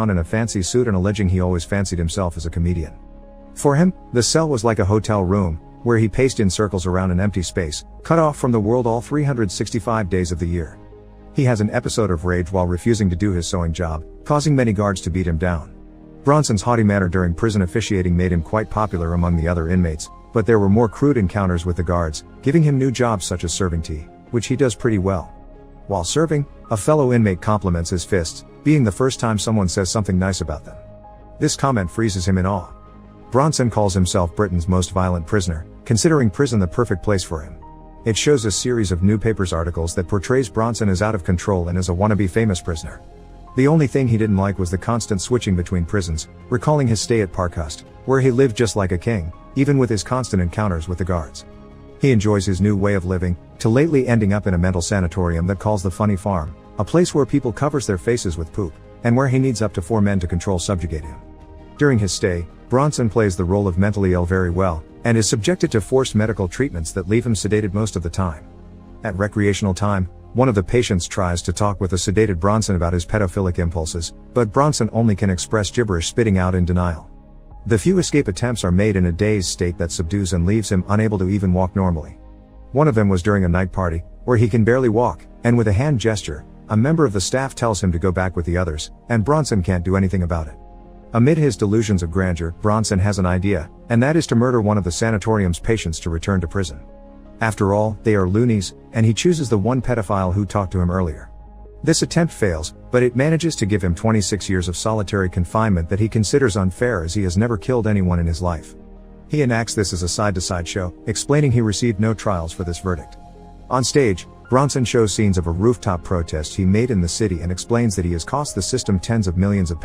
in a fancy suit and alleging he always fancied himself as a comedian. For him, the cell was like a hotel room, where he paced in circles around an empty space, cut off from the world all 365 days of the year. He has an episode of rage while refusing to do his sewing job, causing many guards to beat him down. Bronson's haughty manner during prison officiating made him quite popular among the other inmates, but there were more crude encounters with the guards, giving him new jobs such as serving tea, which he does pretty well. While serving, a fellow inmate compliments his fists, being the first time someone says something nice about them. This comment freezes him in awe. Bronson calls himself Britain's most violent prisoner, considering prison the perfect place for him. It shows a series of newspapers articles that portrays Bronson as out of control and as a wannabe famous prisoner. The only thing he didn't like was the constant switching between prisons, recalling his stay at Parkhurst, where he lived just like a king, even with his constant encounters with the guards. He enjoys his new way of living, to lately ending up in a mental sanatorium that calls the Funny Farm, a place where people covers their faces with poop, and where he needs up to 4 men to subjugate him. During his stay, Bronson plays the role of mentally ill very well, and is subjected to forced medical treatments that leave him sedated most of the time. At recreational time, one of the patients tries to talk with the sedated Bronson about his pedophilic impulses, but Bronson only can express gibberish, spitting out in denial. The few escape attempts are made in a dazed state that subdues and leaves him unable to even walk normally. One of them was during a night party, where he can barely walk, and with a hand gesture, a member of the staff tells him to go back with the others, and Bronson can't do anything about it. Amid his delusions of grandeur, Bronson has an idea, and that is to murder one of the sanatorium's patients to return to prison. After all, they are loonies, and he chooses the one pedophile who talked to him earlier. This attempt fails, but it manages to give him 26 years of solitary confinement that he considers unfair, as he has never killed anyone in his life. He enacts this as a side-to-side show, explaining he received no trials for this verdict. On stage, Bronson shows scenes of a rooftop protest he made in the city and explains that he has cost the system tens of millions of pounds